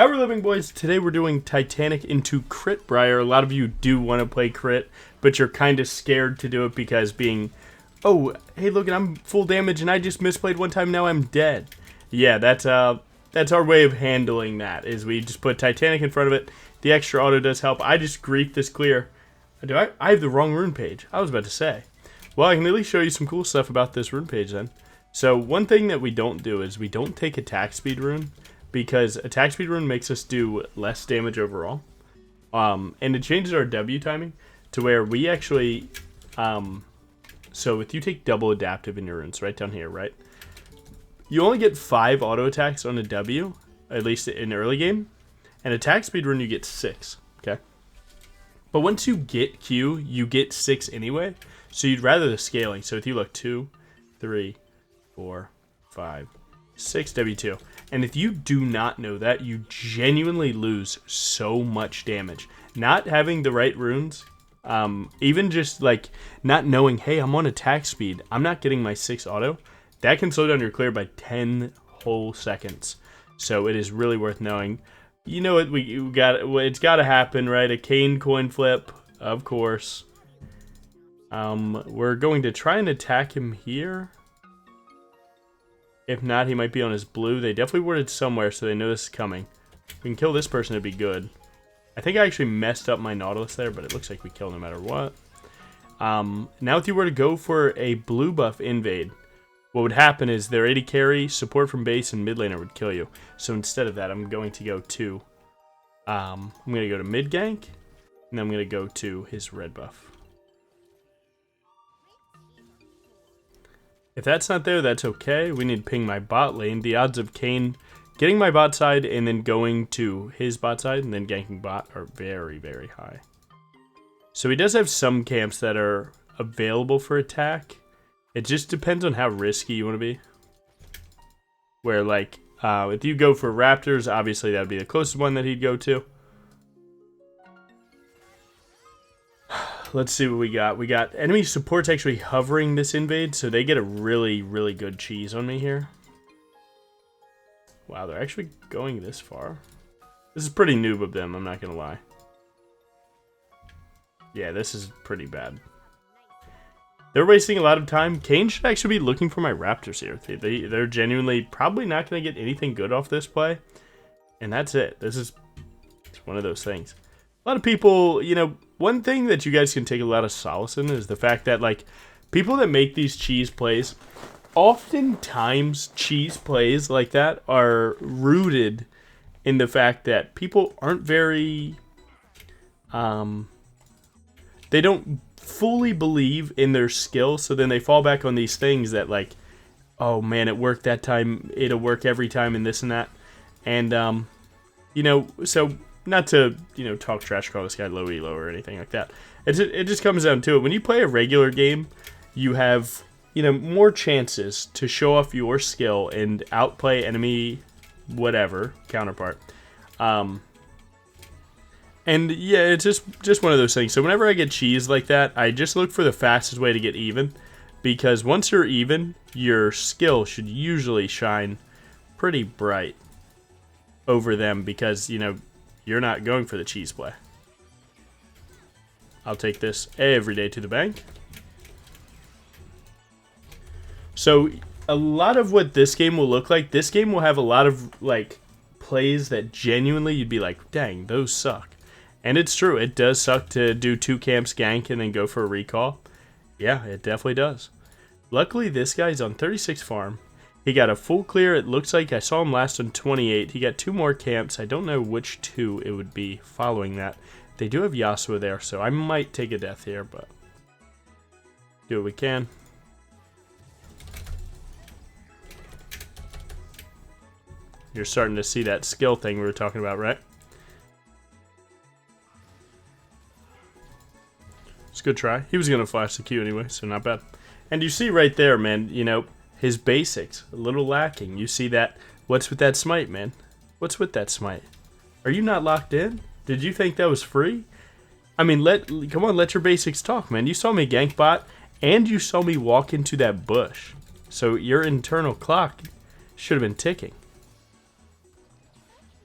How we living, boys? Today we're doing Titanic into Crit Briar. A lot of you do want to play Crit, but you're kind of scared to do it because oh, hey, look, I'm full damage and I just misplayed one time, now I'm dead. Yeah, that's our way of handling that, is we just put Titanic in front of it. The extra auto does help. I just griefed this clear. I have the wrong rune page. I was about to say. Well, I can at least show you some cool stuff about this rune page then. So one thing that we don't do is we don't take attack speed rune, because attack speed rune makes us do less damage overall. And it changes our W timing to where we actually, so if you take double adaptive in your runes, right down here, right? You only get 5 auto attacks on a W, at least in early game. And attack speed rune, you get 6, okay? But once you get Q, you get 6 anyway. So you'd rather the scaling. So if you look 2, 3, 4, 5, 6 W2. And if you do not know that, you genuinely lose so much damage. Not having the right runes, even just like not knowing, hey, I'm on attack speed, I'm not getting my 6 auto, that can slow down your clear by 10 whole seconds. So it is really worth knowing. You know what, it's got to happen, right? A Kayn coin flip, of course. We're going to try and attack him here. If not, he might be on his blue. They definitely worded somewhere, so they know this is coming. If we can kill this person, it'd be good. I think I actually messed up my Nautilus there, but it looks like we kill no matter what. Now if you were to go for a blue buff invade, what would happen is their AD carry, support from base, and mid laner would kill you. So instead of that, I'm going to go to... I'm going to go to mid gank, and then I'm going to go to his red buff. If that's not there, that's okay. We need to ping my bot lane. The odds of Kayn getting my bot side and then going to his bot side and then ganking bot are very, very high. So he does have some camps that are available for attack. It just depends on how risky you want to be. Where, like, if you go for Raptors, obviously that would be the closest one that he'd go to. Let's see what we got. We got enemy supports actually hovering this invade, so they get a really, really good cheese on me here. Wow, they're actually going this far. This is pretty noob of them, I'm not going to lie. Yeah, this is pretty bad. They're wasting a lot of time. Kayn should actually be looking for my Raptors here. They're genuinely probably not going to get anything good off this play. And that's it. This is one of those things. A lot of people, you know, one thing that you guys can take a lot of solace in is the fact that, like, people that make these cheese plays, oftentimes cheese plays like that are rooted in the fact that people aren't very, they don't fully believe in their skill, so then they fall back on these things that, like, oh man, it worked that time, it'll work every time, and this and that. And, you know, so... not to, you know, talk trash, call this guy low elo or anything like that. It just comes down to it. When you play a regular game, you have, you know, more chances to show off your skill and outplay enemy whatever counterpart. And yeah, it's just one of those things. So whenever I get cheese like that, I just look for the fastest way to get even, because once you're even, your skill should usually shine pretty bright over them, because, you know, you're not going for the cheese play. I'll take this every day to the bank. So a lot of what this game will look like, this game will have a lot of, like, plays that genuinely you'd be like, dang, those suck. And it's true, it does suck to do 2 camps gank and then go for a recall. Yeah, it definitely does. Luckily, this guy's on 36 farm. He got a full clear. It looks like I saw him last on 28. He got 2 more camps. I don't know which 2 it would be following that. They do have Yasuo there, so I might take a death here, but do what we can. You're starting to see that skill thing we were talking about, right? It's a good try. He was going to flash the Q anyway, so not bad. And you see right there, man, you know, his basics, a little lacking. You see that, what's with that smite, man? What's with that smite? Are you not locked in? Did you think that was free? I mean, come on, let your basics talk, man. You saw me gank bot, and you saw me walk into that bush. So your internal clock should have been ticking.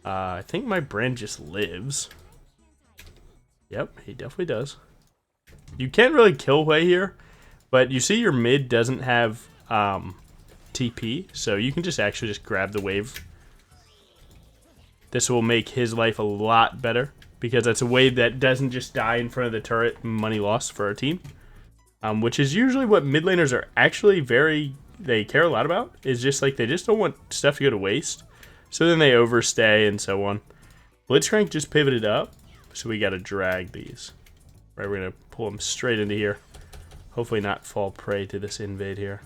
I think my brand just lives. Yep, he definitely does. You can't really kill Hui here, but you see your mid doesn't have TP, so you can just actually just grab the wave. This will make his life a lot better, because that's a wave that doesn't just die in front of the turret, money lost for our team. Which is usually what mid laners are actually they care a lot about, is just like they just don't want stuff to go to waste. So then they overstay and so on. Blitzcrank just pivoted up, so we gotta drag these. Right, we're gonna pull them straight into here. Hopefully not fall prey to this invade here.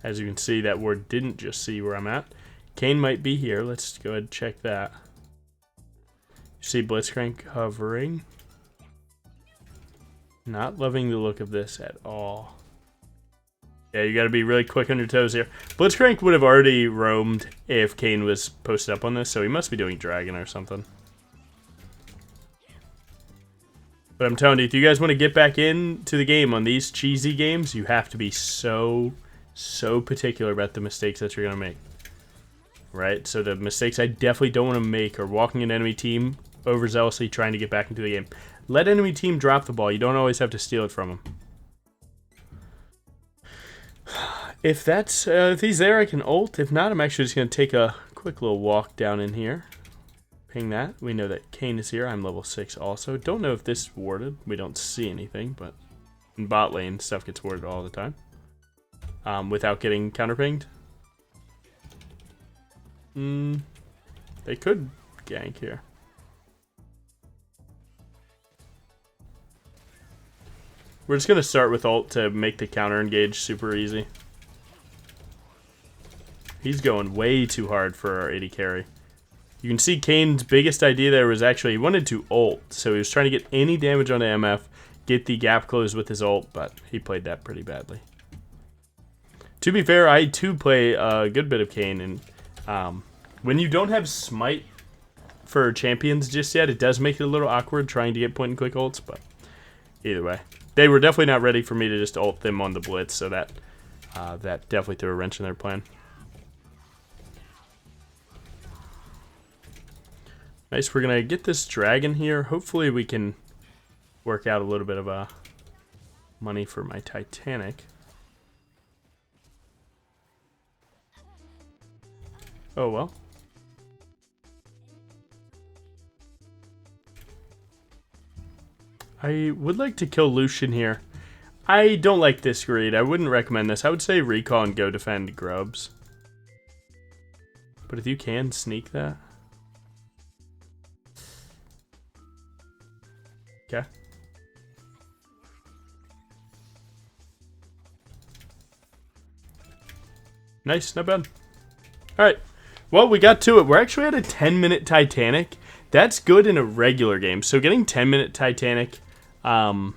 As you can see, that ward didn't just see where I'm at. Kayn might be here. Let's go ahead and check that. You see Blitzcrank hovering. Not loving the look of this at all. Yeah, you got to be really quick on your toes here. Blitzcrank would have already roamed if Kayn was posted up on this, so he must be doing Dragon or something. But I'm telling you, if you guys want to get back into the game on these cheesy games, you have to be so particular about the mistakes that you're going to make. Right? So the mistakes I definitely don't want to make are walking an enemy team overzealously trying to get back into the game. Let enemy team drop the ball. You don't always have to steal it from them. If he's there, I can ult. If not, I'm actually just going to take a quick little walk down in here. Ping that. We know that Kayn is here. I'm level 6 also. Don't know if this is warded. We don't see anything, but in bot lane, stuff gets warded all the time. Without getting counterpinged. They could gank here. We're just going to start with ult to make the counter engage super easy. He's going way too hard for our AD carry. You can see Kayn's biggest idea there was actually he wanted to ult. So he was trying to get any damage on the MF, get the gap closed with his ult, but he played that pretty badly. To be fair, I too play a good bit of Kayn, and when you don't have smite for champions just yet, it does make it a little awkward trying to get point and click ults, but either way. They were definitely not ready for me to just ult them on the blitz, so that definitely threw a wrench in their plan. Nice, we're gonna get this dragon here. Hopefully we can work out a little bit of money for my Titanic. Oh well. I would like to kill Lucian here. I don't like this greed. I wouldn't recommend this. I would say recall and go defend Grubs. But if you can sneak that. Okay. Nice, not bad. Alright. Well, we got to it. We're actually at a 10-minute Titanic. That's good in a regular game. So getting 10-minute Titanic in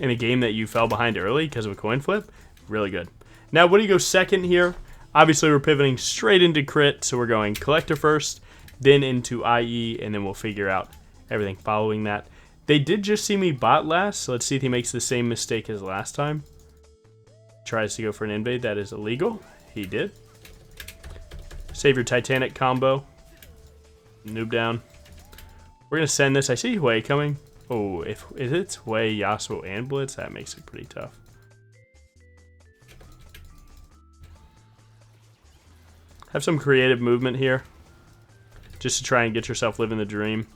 a game that you fell behind early because of a coin flip, really good. Now, what do you go second here? Obviously, we're pivoting straight into crit, so we're going Collector first, then into IE, and then we'll figure out everything following that. They did just see me bot last, so let's see if he makes the same mistake as last time. Tries to go for an invade. That is illegal. He did. Save your Titanic combo. Noob down. We're going to send this. I see Hui coming. Oh, if it's Hui, Yasuo, and Blitz, that makes it pretty tough. Have some creative movement here. Just to try and get yourself living the dream.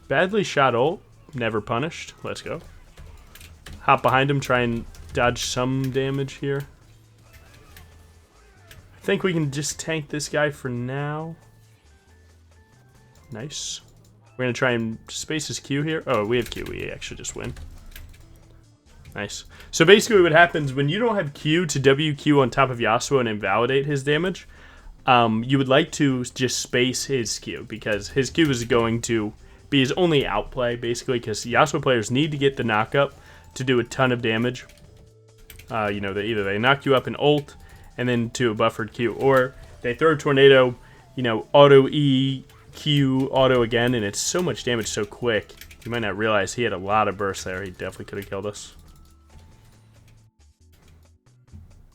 Badly shot ult. Never punished. Let's go. Hop behind him. Try and dodge some damage here. I think we can just tank this guy for now. Nice. We're going to try and space his Q here. Oh, we have Q. We actually just win. Nice. So basically what happens when you don't have Q to WQ on top of Yasuo and invalidate his damage, you would like to just space his Q, because his Q is going to be his only outplay, basically, because Yasuo players need to get the knock up to do a ton of damage. You know, either they knock you up in ult and then to a buffered Q, or they throw a tornado, you know, auto E, Q, auto again, and it's so much damage so quick. You might not realize he had a lot of burst there. He definitely could have killed us.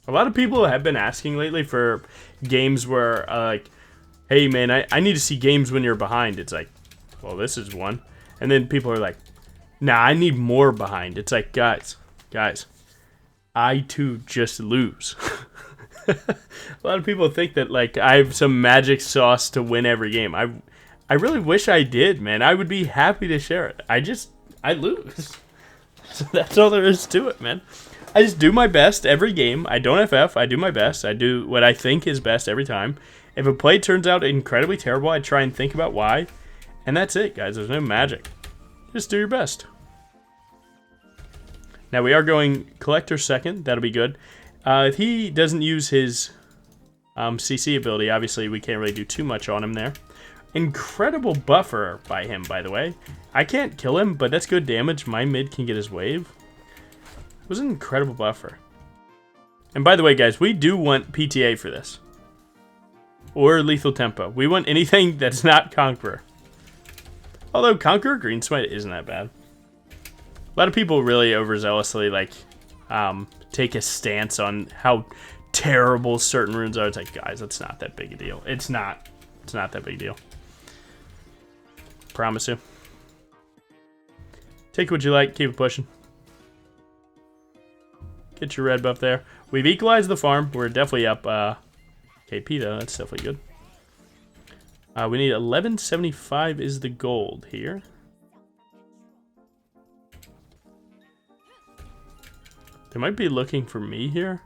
A lot of people have been asking lately for games where, like, hey man, I need to see games when you're behind. It's like, well, this is one. And then people are like, nah, I need more behind. It's like, guys, I too just lose. A lot of people think that like I have some magic sauce to win every game. I really wish I did, man. I would be happy to share it. I lose. So that's all there is to it, man. I just do my best every game. I don't FF. I do my best. I do what I think is best every time. If a play turns out incredibly terrible, I try and think about why. And that's it, guys. There's no magic. Just do your best. Now we are going Collector second. That'll be good. If he doesn't use his CC ability, obviously we can't really do too much on him there. Incredible buffer by him, by the way. I can't kill him, but that's good damage. My mid can get his wave. It was an incredible buffer. And by the way, guys, we do want PTA for this. Or Lethal Tempo. We want anything that's not Conqueror. Although Conqueror Green Smite isn't that bad. A lot of people really overzealously like take a stance on how terrible certain runes are. It's like, guys, that's not that big a deal. It's not that big a deal. Promise you. Take what you like, keep it pushing. Get your red buff there. We've equalized the farm. We're definitely up KP though. That's definitely good. We need 1175 is the gold here. They might be looking for me here.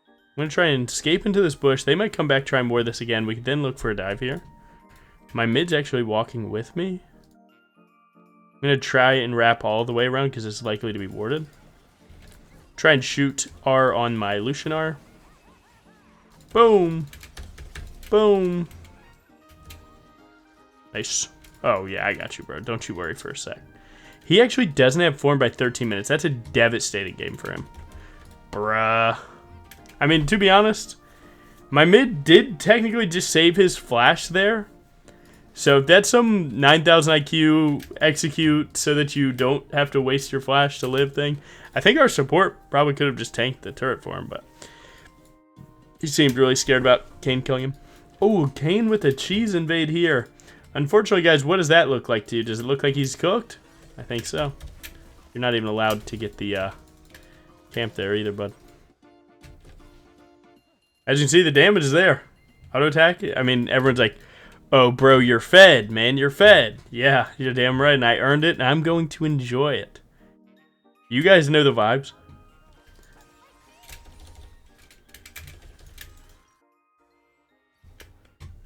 I'm going to try and escape into this bush. They might come back, try and ward this again. We can then look for a dive here. My mid's actually walking with me. I'm going to try and wrap all the way around because it's likely to be warded. Try and shoot R on my Lucianar. Boom. Boom. Nice. Oh, yeah, I got you, bro. Don't you worry for a sec. He actually doesn't have form by 13 minutes. That's a devastating game for him. Bruh. I mean, to be honest, my mid did technically just save his flash there. So if that's some 9,000 IQ execute so that you don't have to waste your flash to live thing, I think our support probably could have just tanked the turret for him, but he seemed really scared about Kayn killing him. Oh, Kayn with a cheese invade here. Unfortunately, guys, what does that look like to you? Does it look like he's cooked? I think so. You're not even allowed to get the camp there either, bud. As you can see, the damage is there. Auto attack. I mean, everyone's like, oh, bro, you're fed, man. You're fed. Yeah, you're damn right, and I earned it, and I'm going to enjoy it. You guys know the vibes.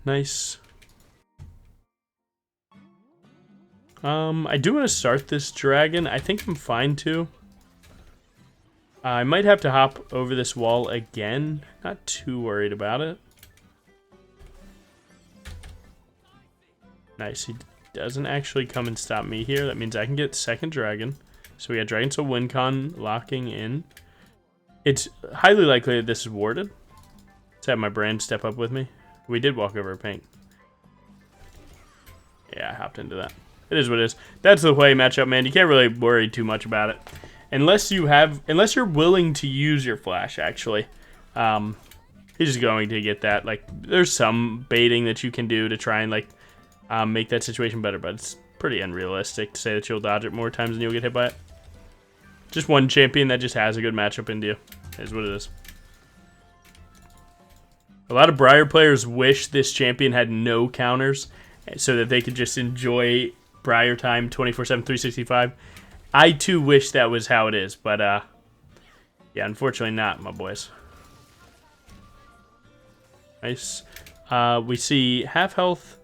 Nice. I do want to start this dragon. I think I'm fine too. I might have to hop over this wall again. Not too worried about it. Nice. He doesn't actually come and stop me here. That means I can get second dragon. So we got Dragon Soul Wincon locking in. It's highly likely that this is warded. Let's have my brand step up with me. We did walk over a paint. Yeah, I hopped into that. It is what it is. That's the play matchup, man. You can't really worry too much about it. Unless you're willing to use your flash, actually. He's just going to get that. Like, there's some baiting that you can do to try and, like, make that situation better, but it's pretty unrealistic to say that you'll dodge it more times than you'll get hit by it. Just one champion that just has a good matchup into you is what it is. A lot of Briar players wish this champion had no counters so that they could just enjoy Briar time 24/7, 365. I too wish that was how it is, but yeah, unfortunately not, my boys. Nice. We see half health.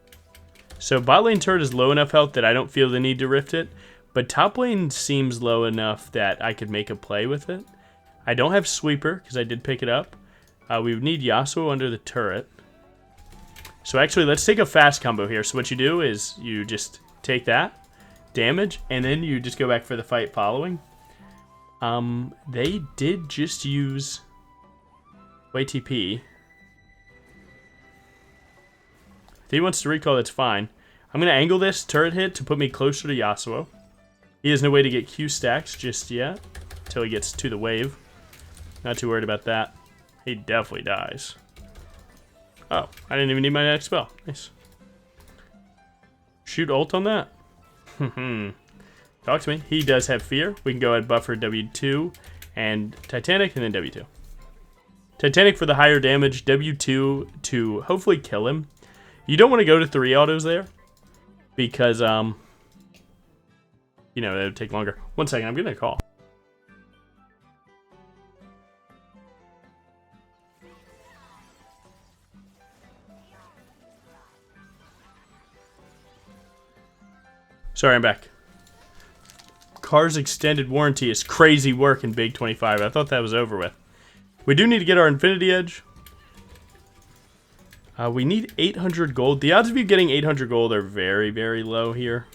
So bot lane turret is low enough health that I don't feel the need to rift it, but top lane seems low enough that I could make a play with it. I don't have sweeper because I did pick it up. We would need Yasuo under the turret. So actually, let's take a fast combo here. So what you do is you just take that damage, and then you just go back for the fight following. They did just use YTP. If he wants to recall, that's fine. I'm going to angle this turret hit to put me closer to Yasuo. He has no way to get Q stacks just yet, until he gets to the wave. Not too worried about that. He definitely dies. Oh, I didn't even need my next spell. Nice. Shoot ult on that. Talk to me. He does have fear. We can go ahead buffer W2 and Titanic and then W2. Titanic for the higher damage, W2 to hopefully kill him. You don't want to go to 3 autos there because, you know, it would take longer. 1 second, I'm getting a call. Sorry, I'm back. Car's extended warranty is crazy work in Big 25. I thought that was over with. We do need to get our Infinity Edge. We need 800 gold. The odds of you getting 800 gold are very, very low here.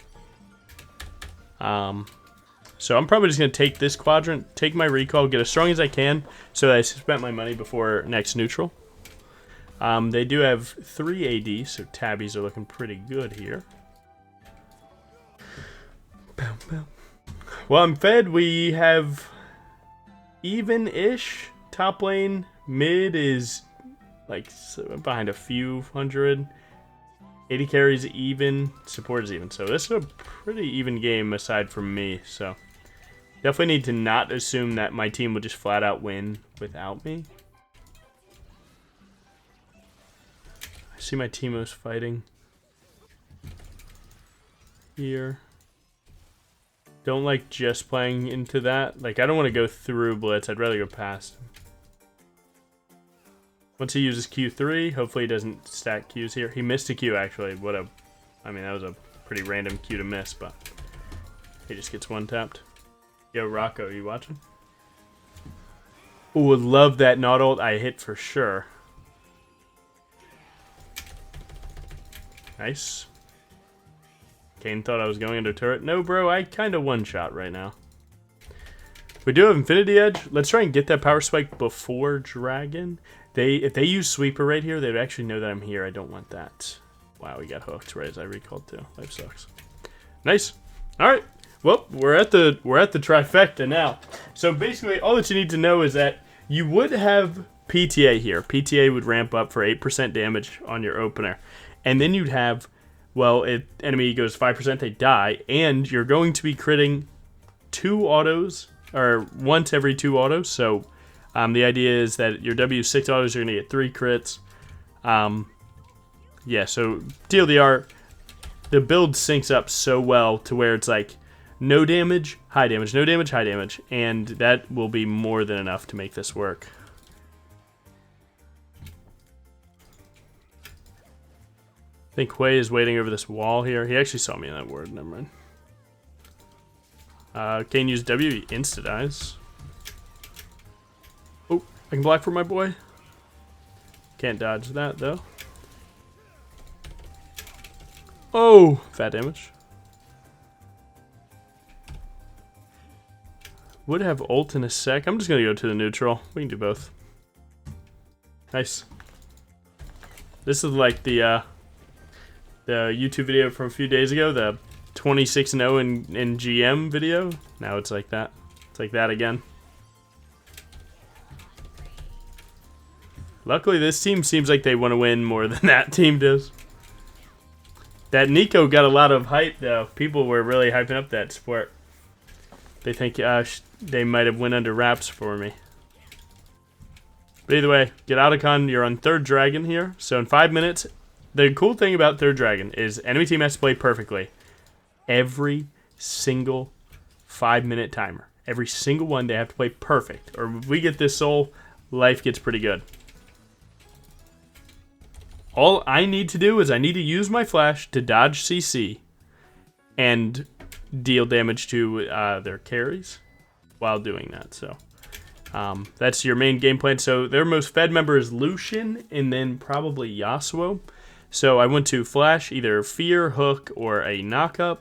So I'm probably just going to take this quadrant, take my recall, get as strong as I can so that I spent my money before next neutral. They do have 3 AD, so tabbies are looking pretty good here. Well, I'm fed. We have even-ish top lane. Mid is like behind a few hundred. 80 carries even. Support is even. So this is a pretty even game aside from me. So definitely need to not assume that my team will just flat out win without me. I see my Teemos fighting here. Don't like just playing into that. Like, I don't want to go through Blitz. I'd rather go past him. Once he uses Q3, hopefully he doesn't stack Qs here. He missed a Q, actually. I mean, that was a pretty random Q to miss, but he just gets one tapped. Yo, Rocco, you watching? Ooh, love that not ult. I hit for sure. Nice. Kane thought I was going into turret. No, bro, I kind of one-shot right now. We do have Infinity Edge. Let's try and get that power spike before Dragon. If they use Sweeper right here, they would actually know that I'm here. I don't want that. Wow, we got hooked right as I recalled too. Life sucks. Nice. All right. Well, we're at the trifecta now. So basically, all that you need to know is that you would have PTA here. PTA would ramp up for 8% damage on your opener, and then you'd have, well, if enemy goes 5%, they die, and you're going to be critting 2 autos, or once every 2 autos. So the idea is that your W6 autos, you're going to get 3 crits. Yeah, so TLDR, the build syncs up so well to where it's like no damage, high damage, no damage, high damage, and that will be more than enough to make this work. I think Hui is waiting over this wall here. He actually saw me in that ward. Never mind. Kane used W, insta-dies. Oh, I can block for my boy. Can't dodge that, though. Oh, fat damage. Would have ult in a sec. I'm just going to go to the neutral. We can do both. Nice. This is like the YouTube video from a few days ago, the 26-0 in GM video. Now it's like that. It's like that again. Luckily, this team seems like they want to win more than that team does. That Nico got a lot of hype, though. People were really hyping up that sport. They think they might have went under wraps for me. But either way, get Otacon. You're on 3rd Dragon here. So in 5 minutes, the cool thing about 3rd Dragon is enemy team has to play perfectly. Every single 5-minute timer. Every single one, they have to play perfect. Or if we get this soul, life gets pretty good. All I need to do is I need to use my flash to dodge CC and deal damage to their carries while doing that. So that's your main game plan. So their most fed member is Lucian and then probably Yasuo. So I went to flash either Fear, Hook, or a Knockup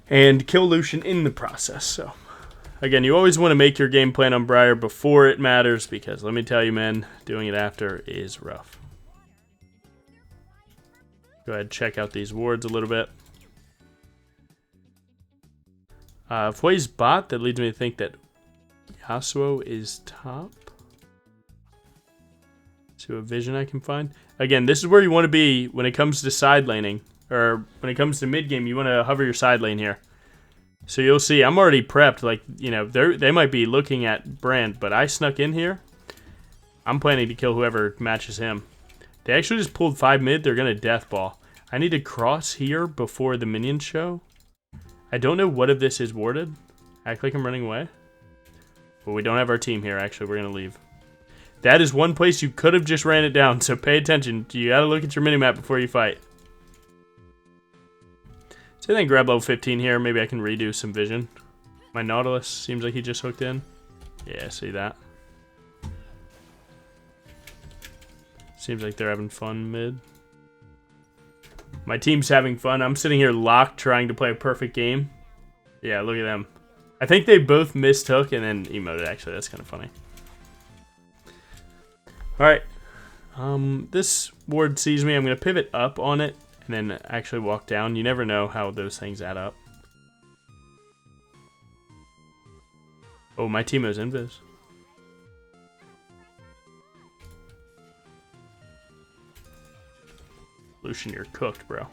and kill Lucian in the process. So again, you always want to make your game plan on Briar before it matters, because let me tell you, man, doing it after is rough. Go ahead and check out these wards a little bit. Hui's bot, that leads me to think that Yasuo is top. See what vision I can find. Again, this is where you want to be when it comes to side laning. Or when it comes to mid game, you want to hover your side lane here. So you'll see, I'm already prepped. Like, you know, they might be looking at Brand, but I snuck in here. I'm planning to kill whoever matches him. They actually just pulled 5 mid. They're going to death ball. I need to cross here before the minions show. I don't know what of this is warded. Act like I'm running away. But we don't have our team here, actually. We're going to leave. That is one place you could have just ran it down, so pay attention. You got to look at your minimap before you fight. So I think grab level 15 here. Maybe I can redo some vision. My Nautilus seems like he just hooked in. Yeah, see that. Seems like they're having fun mid. My team's having fun. I'm sitting here locked trying to play a perfect game. Yeah, look at them. I think they both missed hook and then emoted, actually. That's kind of funny. Alright. This ward sees me. I'm going to pivot up on it and then actually walk down. You never know how those things add up. Oh, my Teemo's invis. Lucian, you're cooked, bro.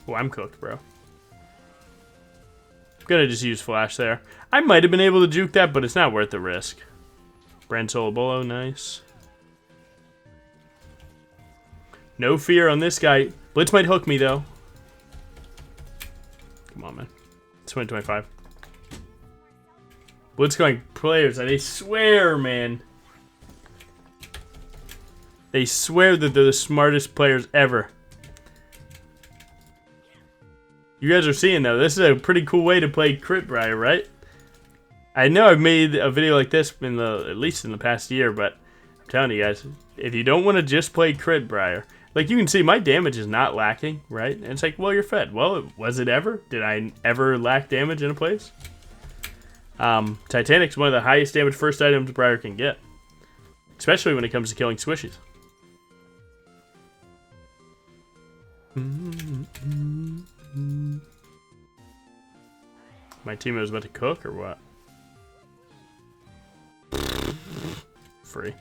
Oh, I'm cooked, bro. I'm gonna just use flash there. I might have been able to juke that, but it's not worth the risk. Brand Solo Bolo, nice. No fear on this guy. Blitz might hook me, though. Come on, man. It's 2025. Blitz going players. They swear, man. They swear that they're the smartest players ever. You guys are seeing, though, this is a pretty cool way to play Crit Briar, right? I know I've made a video like this at least in the past year, but I'm telling you guys, if you don't want to just play Crit Briar, like you can see my damage is not lacking, right? And it's like, well, you're fed. Well, was it ever? Did I ever lack damage in a place? Titanic's one of the highest damage first items Briar can get, especially when it comes to killing swishies. My team was about to cook or what? Free.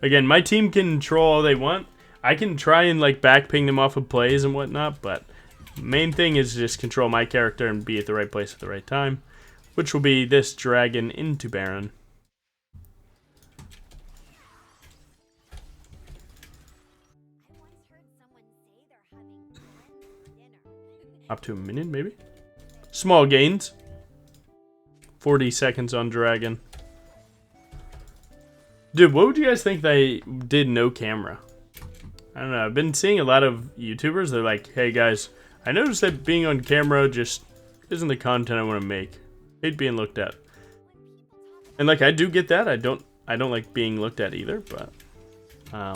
Again, my team can control all they want. I can try and like back ping them off of plays and whatnot, but main thing is just control my character and be at the right place at the right time, which will be this dragon into Baron. Up to a minion, maybe? Small gains. 40 seconds on dragon. Dude, what would you guys think they did no camera? I don't know. I've been seeing a lot of YouTubers. They're like, hey guys, I noticed that being on camera just isn't the content I want to make. Hate being looked at. And like, I do get that. I don't like being looked at either, but I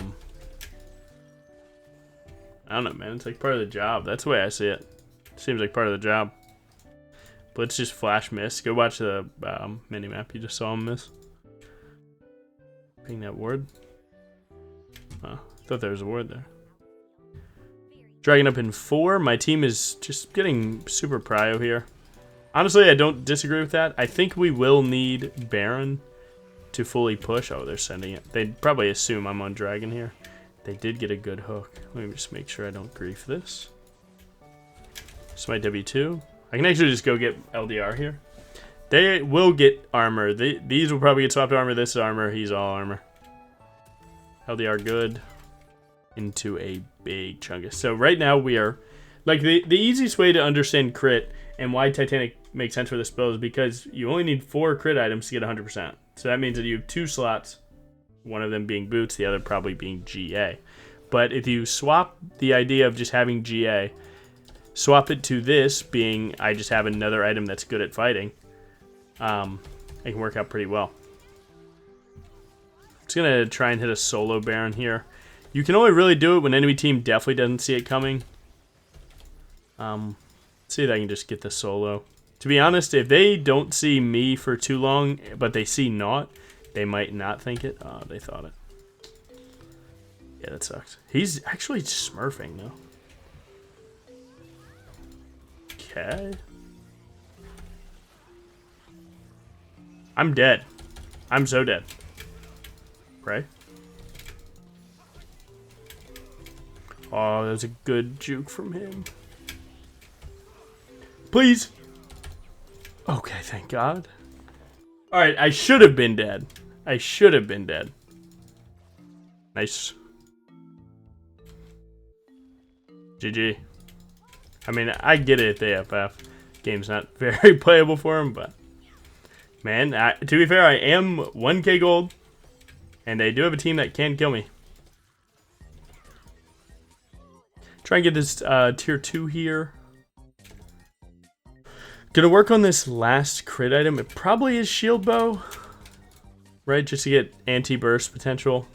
don't know, man. It's like part of the job. That's the way I see it. Seems like part of the job. Blitz just flash miss. Go watch the mini-map. You just saw him miss. Ping that ward. Oh, I thought there was a ward there. Dragon up in 4. My team is just getting super prio here. Honestly, I don't disagree with that. I think we will need Baron to fully push. Oh, they're sending it. They'd probably assume I'm on Dragon here. They did get a good hook. Let me just make sure I don't grief this. It's my W2. I can actually just go get LDR here. They will get armor. These will probably get swapped to armor. This is armor. He's all armor. LDR good. Into a big chunk. So right now we are... Like, the easiest way to understand crit and why Titanic makes sense for this build is because you only need 4 crit items to get 100%. So that means that you have 2 slots. One of them being boots, the other probably being GA. But if you swap the idea of just having GA... Swap it to this being I just have another item that's good at fighting. It can work out pretty well. Just gonna try and hit a solo Baron here. You can only really do it when enemy team definitely doesn't see it coming. See if I can just get the solo. To be honest, if they don't see me for too long, but they see not, they might not think it. Oh, they thought it. Yeah, that sucks. He's actually smurfing though. Okay. I'm dead. I'm so dead. Pray. Oh, that was a good juke from him. Please. Okay, thank God. Alright, I should have been dead. I should have been dead. Nice. GG. I mean, I get it at the AFF. Game's not very playable for him, but... Man, to be fair, I am 1k gold. And they do have a team that can kill me. Try and get this tier 2 here. Gonna work on this last crit item. It probably is shield bow. Right, just to get anti-burst potential.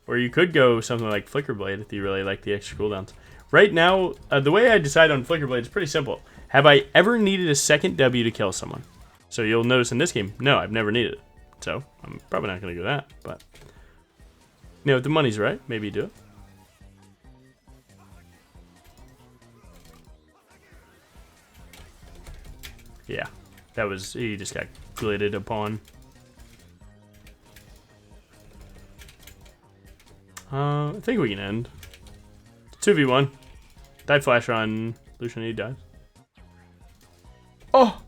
Or you could go something like Flicker Blade if you really like the extra cooldowns. Right now, the way I decide on Flicker Blade is pretty simple. Have I ever needed a second W to kill someone? So you'll notice in this game, no, I've never needed it. So I'm probably not going to do that. But, you know, if the money's right, maybe you do it. Yeah, that was, he just got glitted upon. I think we can end. 2v1. Die flash on Lucian, he dies. Oh!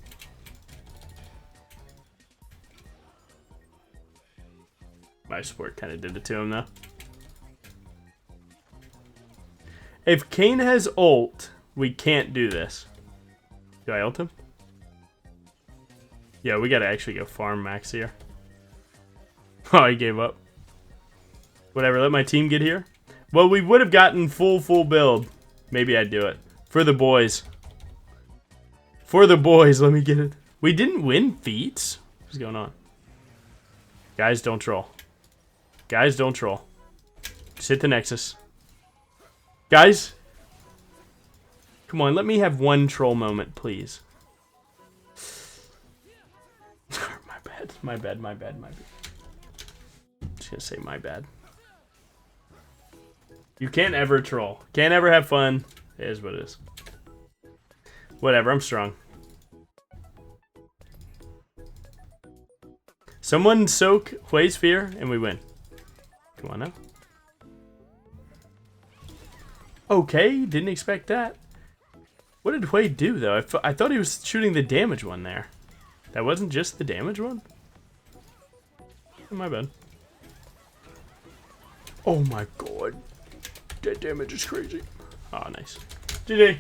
My support kind of did it to him, though. If Kayn has ult, we can't do this. Do I ult him? Yeah, we gotta actually go farm Max here. Oh, he gave up. Whatever, let my team get here. Well, we would have gotten full build. Maybe I'd do it. For the boys. For the boys, let me get it. We didn't win feats? What's going on? Guys, don't troll. Guys, don't troll. Just hit the Nexus. Guys. Come on, let me have one troll moment, please. My bad. Just gonna say my bad. You can't ever troll. Can't ever have fun. It is what it is. Whatever, I'm strong. Someone soak Hui Sphere and we win. Come on now. Okay, didn't expect that. What did Hui do though? I thought he was shooting the damage one there. That wasn't just the damage one? Oh, my bad. Oh my god. That damage is crazy. Oh, nice. GG.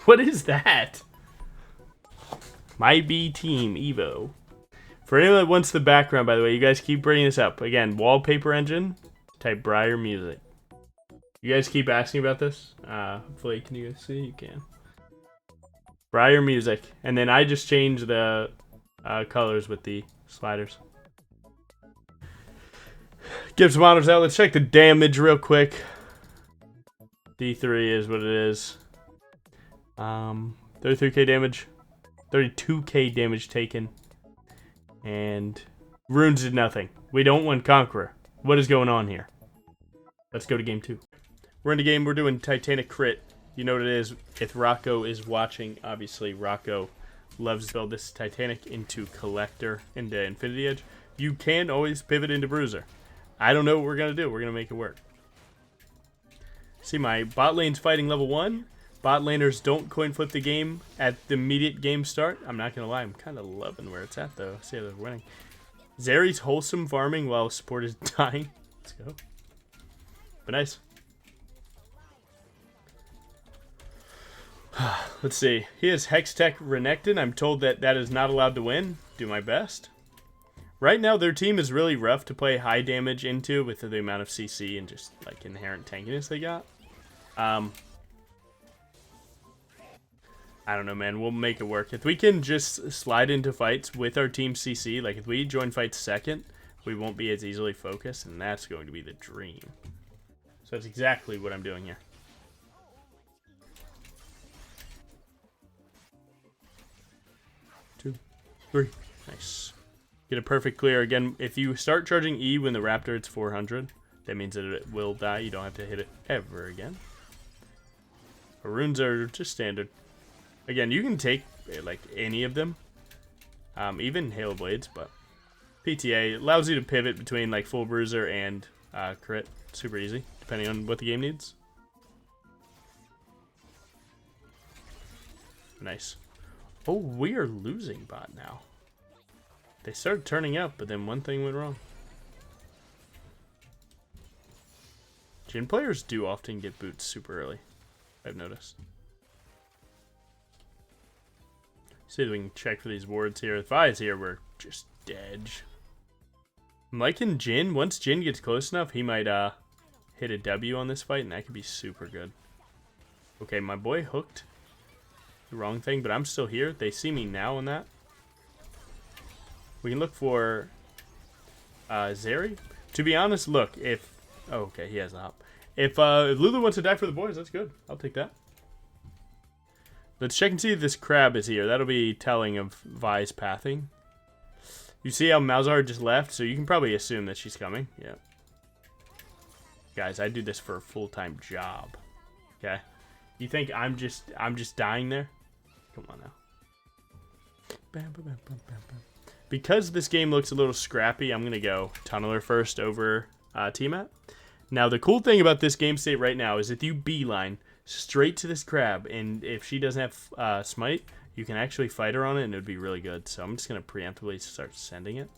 What is that? My B team, Evo. For anyone that wants the background, by the way, you guys keep bringing this up. Again, wallpaper engine, type Briar Music. You guys keep asking about this. Hopefully, can you guys see? You can. Briar Music. And then I just changed the colors with the sliders. Give some honors out. Let's check the damage real quick. D3 is what it is. 33k damage. 32k damage taken. And runes did nothing. We don't want Conqueror. What is going on here? Let's go to game 2. We're in the game. We're doing Titanic Crit. You know what it is. If Rocco is watching, obviously Rocco loves to build this Titanic into Collector into Infinity Edge. You can always pivot into Bruiser. I don't know what we're going to do. We're going to make it work. See, my bot lane's fighting level 1. Bot laners don't coin flip the game at the immediate game start. I'm not going to lie. I'm kind of loving where it's at, though. See how they're winning. Zeri's wholesome farming while support is dying. Let's go. But nice. Let's see. He has Hextech Renekton. I'm told that that is not allowed to win. Do my best. Right now, their team is really rough to play high damage into with the amount of CC and just like inherent tankiness they got. I don't know, man. We'll make it work. If we can just slide into fights with our team CC, like if we join fights second, we won't be as easily focused, and that's going to be the dream. So that's exactly what I'm doing here. Two, three. Nice. Get a perfect clear. Again, if you start charging E when the Raptor hits 400, that means that it will die. You don't have to hit it ever again. Our runes are just standard. Again, you can take like any of them. Even Halo Blades, but PTA allows you to pivot between like full bruiser and crit. Super easy, depending on what the game needs. Nice. Oh, we are losing bot now. They started turning up, but then one thing went wrong. Jhin players do often get boots super early, I've noticed. See if we can check for these wards here. If Vi is here, we're just dead. Mike and Jhin, once Jhin gets close enough, he might hit a W on this fight, and that could be super good. Okay, my boy hooked the wrong thing, but I'm still here. They see me now on that. We can look for Zeri. To be honest, look, if... Oh, okay, he has a hop. If Lulu wants to die for the boys, that's good. I'll take that. Let's check and see if this crab is here. That'll be telling of Vi's pathing. You see how Malzahar just left, so you can probably assume that she's coming. Yeah. Guys, I do this for a full-time job. Okay? You think I'm just dying there? Come on now. Bam, bam, bam, bam, bam, bam. Because this game looks a little scrappy, I'm going to go Tunneler first over T-Mat. Now, the cool thing about this game state right now is if you beeline straight to this crab, and if she doesn't have smite, you can actually fight her on it, and it would be really good. So I'm just going to preemptively start sending it.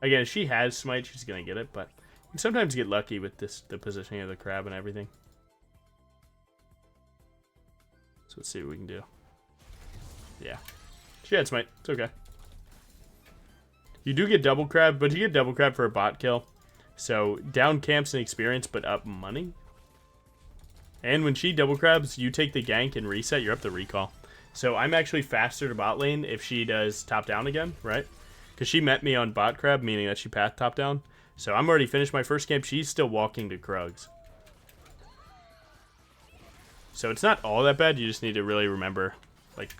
Again, if she has smite, she's going to get it, but you can sometimes get lucky with the positioning of the crab and everything. So let's see what we can do. Yeah. She had smite. It's okay. You do get double crab, but you get double crab for a bot kill. So down camps and experience, but up money. And when she double crabs, you take the gank and reset. You're up the recall. So I'm actually faster to bot lane if she does top down again, right? Because she met me on bot crab, meaning that she pathed top down. So I'm already finished my first camp. She's still walking to Krugs. So it's not all that bad. You just need to really remember like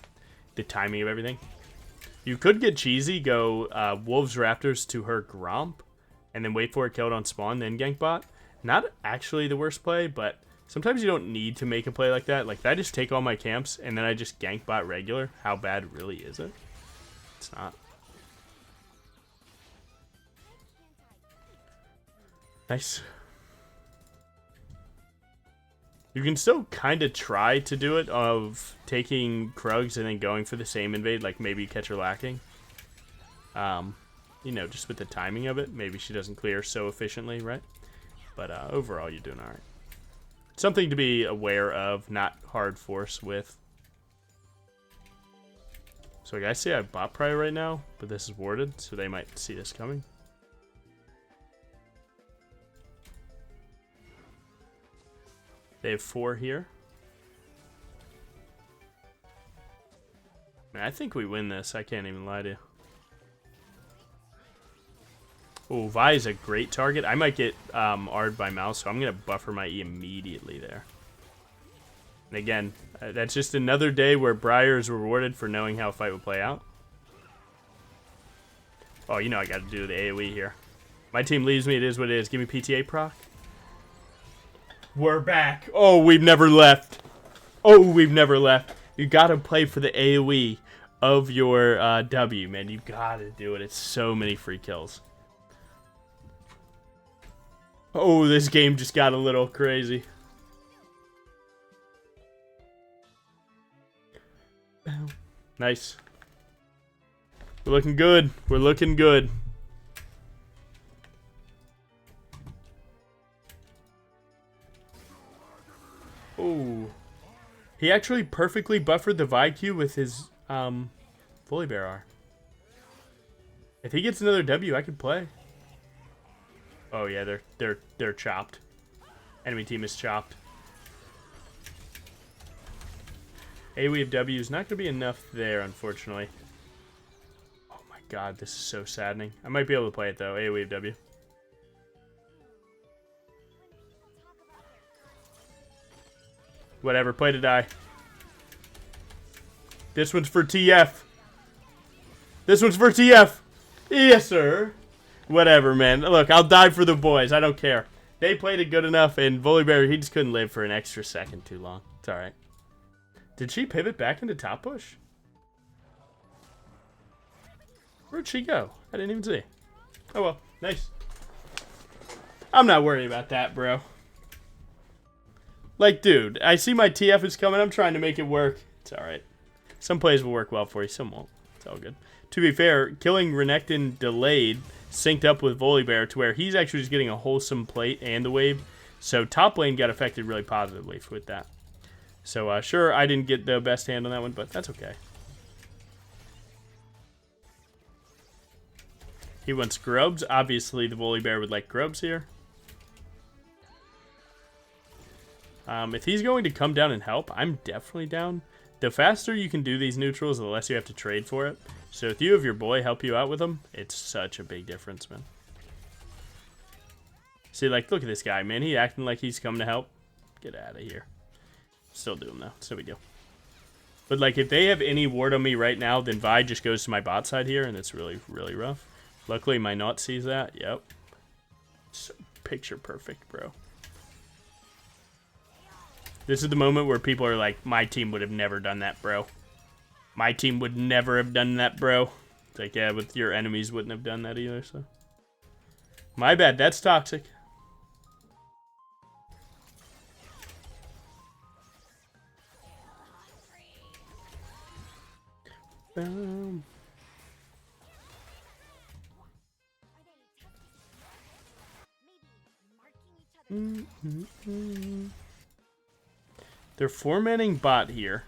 the timing of everything. You could get cheesy, go Wolves Raptors to her Gromp, and then wait for it killed on spawn, then gank bot. Not actually the worst play, but sometimes you don't need to make a play like that. Like, if I just take all my camps, and then I just gank bot regular, how bad really is it? It's not. Nice. You can still kind of try to do it of taking Krugs and then going for the same invade, like maybe catch her lacking. You know, just with the timing of it. Maybe she doesn't clear so efficiently, right? But overall, you're doing alright. Something to be aware of, not hard force with. So I see I have bot pry right now, but this is warded, so they might see this coming. They have 4 here. Man, I think we win this. I can't even lie to you. Oh, Vi is a great target. I might get R'd by Mouse, so I'm going to buffer my E immediately there. And again, that's just another day where Briar is rewarded for knowing how a fight will play out. Oh, you know I got to do the AoE here. My team leaves me. It is what it is. Give me PTA proc. We're back. Oh, we've never left. Oh, we've never left. You gotta play for the AoE of your W, man. You gotta do it. It's so many free kills. Oh, this game just got a little crazy. Nice. We're looking good. We're looking good. Oh, he actually perfectly buffered the Vi-Q with his Volibear R. If he gets another W, I could play. Oh yeah, they're chopped. Enemy team is chopped. AoE of W is not going to be enough there, unfortunately. Oh my god, this is so saddening. I might be able to play it though. AoE of W. Whatever, play to die. This one's for TF. This one's for TF. Yes, sir. Whatever, man. Look, I'll die for the boys. I don't care. They played it good enough, and Volibear, he just couldn't live for an extra second too long. It's alright. Did she pivot back into top push? Where'd she go? I didn't even see. Oh well, nice. I'm not worried about that, bro. Like, dude, I see my TF is coming. I'm trying to make it work. It's alright. Some plays will work well for you, some won't. It's all good. To be fair, killing Renekton delayed synced up with Volibear to where he's actually just getting a wholesome plate and the wave. So top lane got affected really positively with that. So sure, I didn't get the best hand on that one, but that's okay. He wants Grubs. Obviously, the Volibear would like Grubs here. If he's going to come down and help, I'm definitely down. The faster you can do these neutrals, the less you have to trade for it. So if you have your boy help you out with them, it's such a big difference, man. See, like, look at this guy, man. He acting like he's coming to help. Get out of here. Still do him, though. It's no big deal. But, like, if they have any ward on me right now, then Vi just goes to my bot side here, and it's really, really rough. Luckily, my Naut sees that. Yep. So, picture perfect, bro. This is the moment where people are like, my team would have never done that, bro. My team would never have done that, bro. It's like, yeah, but your enemies wouldn't have done that either, so. My bad, that's toxic. They're four-manning bot here.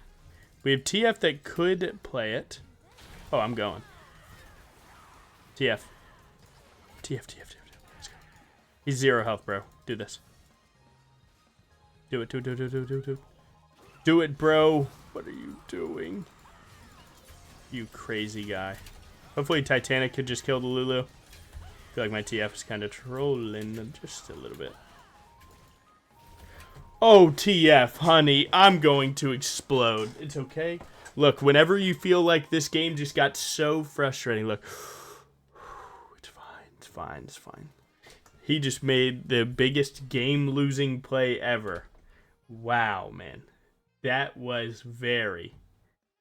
We have TF that could play it. Oh, I'm going. TF. TF. Let's go. He's 0 health, bro. Do this. Do it. Do. Do it, bro. What are you doing? You crazy guy. Hopefully Titanic could just kill the Lulu. I feel like my TF is kind of trolling just a little bit. Oh, TF, honey, I'm going to explode. It's okay. Look, whenever you feel like this game just got so frustrating, look. It's fine. He just made the biggest game-losing play ever. Wow, man. That was very,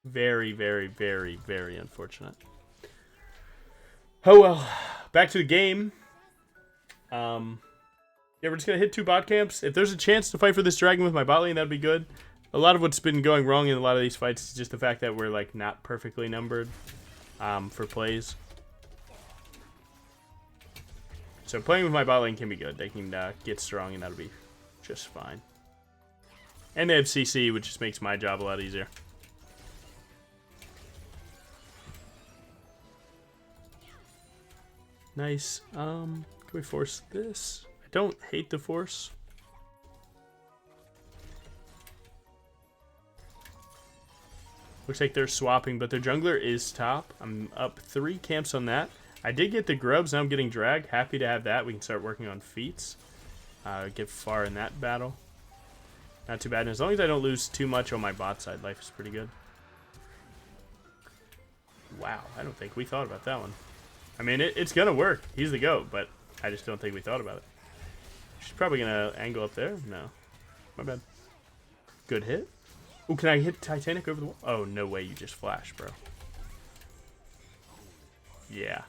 very, very, very, very unfortunate. Oh, well. Back to the game. Yeah, we're just going to hit 2 bot camps. If there's a chance to fight for this dragon with my bot lane, that'd be good. A lot of what's been going wrong in a lot of these fights is just the fact that we're, like, not perfectly numbered for plays. So playing with my bot lane can be good. They can get strong, and that'll be just fine. And they have CC, which just makes my job a lot easier. Nice. Can we force this? I don't hate the force. Looks like they're swapping, but their jungler is top. I'm up 3 camps on that. I did get the grubs, now I'm getting drag. Happy to have that. We can start working on feats. Get far in that battle. Not too bad. And as long as I don't lose too much on my bot side, life is pretty good. Wow, I don't think we thought about that one. I mean, it's going to work. He's the GOAT, but I just don't think we thought about it. She's probably going to angle up there. No. My bad. Good hit. Oh, can I hit Titanic over the wall? Oh, no way. You just flashed, bro. Yeah.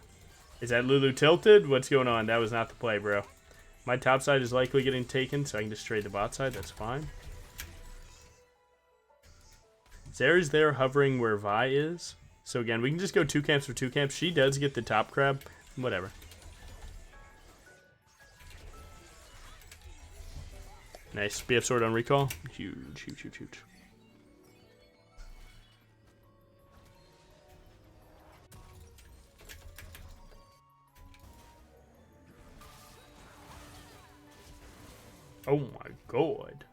Is that Lulu tilted? What's going on? That was not the play, bro. My top side is likely getting taken, so I can just trade the bot side. That's fine. Zera's there hovering where Vi is. So again, we can just go 2 camps for 2 camps. She does get the top crab. Whatever. Nice. BF sword on recall. Huge, huge, huge, huge. Oh my god.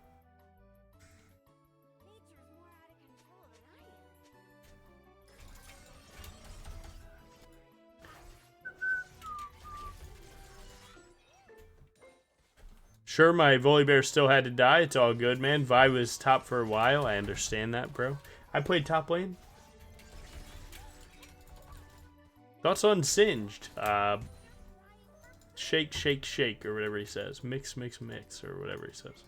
Sure, my Volibear still had to die. It's all good, man. Vi was top for a while. I understand that, bro. I played top lane. Thoughts on Singed? Shake, shake, shake, or whatever he says. Mix, mix, mix, or whatever he says.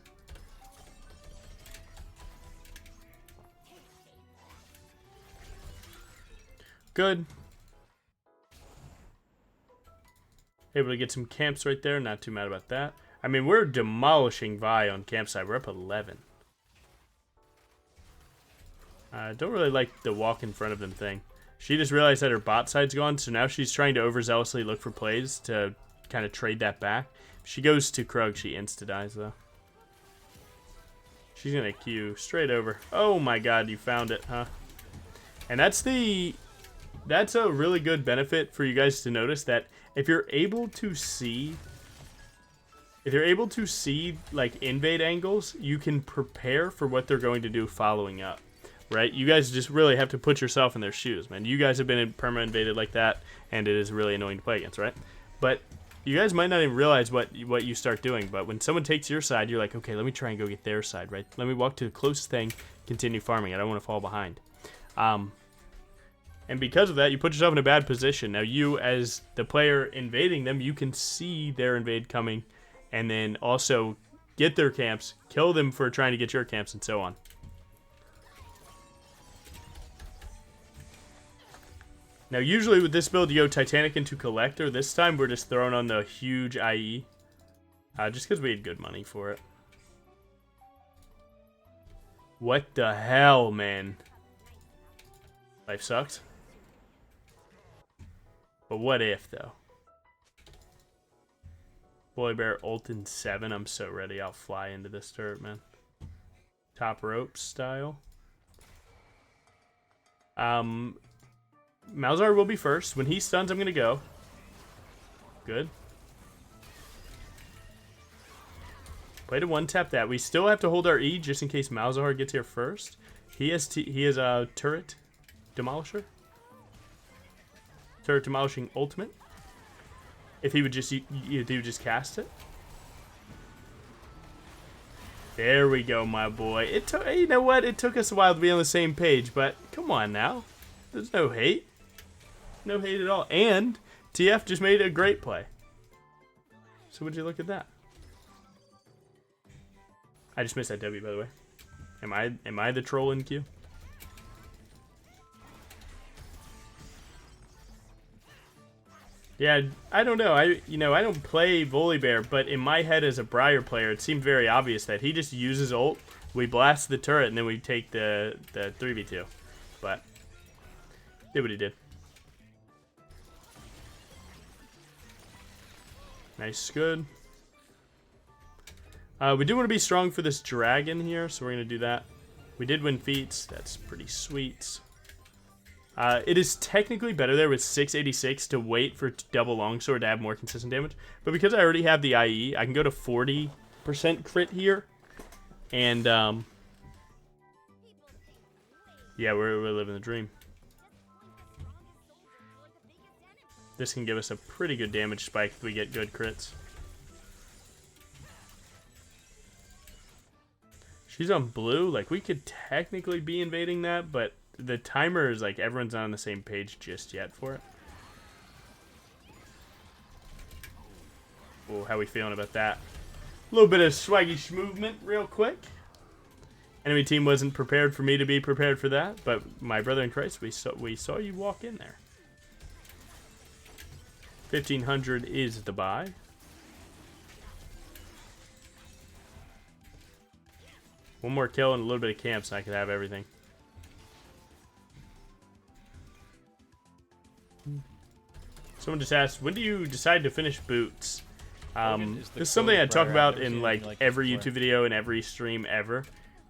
Good. Able to get some camps right there. Not too mad about that. I mean, we're demolishing Vi on campsite. We're up 11. I don't really like the walk in front of them thing. She just realized that her bot side's gone, so now she's trying to overzealously look for plays to kind of trade that back. If she goes to Krug, she insta-dies, though. She's going to Q straight over. Oh my god, you found it, huh? And that's a really good benefit for you guys to notice, that if you're able to see like invade angles, you can prepare for what they're going to do following up. Right? You guys just really have to put yourself in their shoes, man. You guys have been perma-invaded like that, and it is really annoying to play against, right? But you guys might not even realize what you start doing, but when someone takes your side, you're like, okay, let me try and go get their side, right? Let me walk to the closest thing, continue farming. I don't want to fall behind. And because of that, you put yourself in a bad position. Now, you, as the player invading them, you can see their invade coming, and then also get their camps, kill them for trying to get your camps, and so on. Now, usually with this build, you go Titanic into Collector. This time, we're just throwing on the huge IE. Just because we had good money for it. What the hell, man? Life sucks. But what if, though? Volibear ult in 7. I'm so ready. I'll fly into this turret, man. Top rope style. Malzahar will be first. When he stuns, I'm going to go. Good. Play to one-tap that. We still have to hold our E just in case Malzahar gets here first. He has a turret demolisher. Turret demolishing ultimate. If he would just cast it. There we go, my boy. You know what? It took us a while to be on the same page, but come on now. There's no hate. No hate at all. And TF just made a great play. So would you look at that? I just missed that W, by the way. Am I the troll in queue? Yeah, I don't know. I don't play Volibear, but in my head as a Briar player, it seemed very obvious that he just uses ult, we blast the turret, and then we take the 3v2. But did what he did. Nice, good. We do want to be strong for this dragon here, so we're going to do that. We did win feats. That's pretty sweet. It is technically better there with 686 to wait for double longsword to have more consistent damage. But because I already have the IE, I can go to 40% crit here. And, yeah, we're living the dream. This can give us a pretty good damage spike if we get good crits. She's on blue. Like, we could technically be invading that, but the timer is like everyone's not on the same page just yet for it. Oh, how we feeling about that? A little bit of swaggish movement real quick. Enemy team wasn't prepared for me to be prepared for that, but my brother in Christ, we saw you walk in there. 1500 is the buy. One more kill and a little bit of camps, and I could have everything. Someone just asked, when do you decide to finish boots? This is something I talk about in like every YouTube video and every stream ever.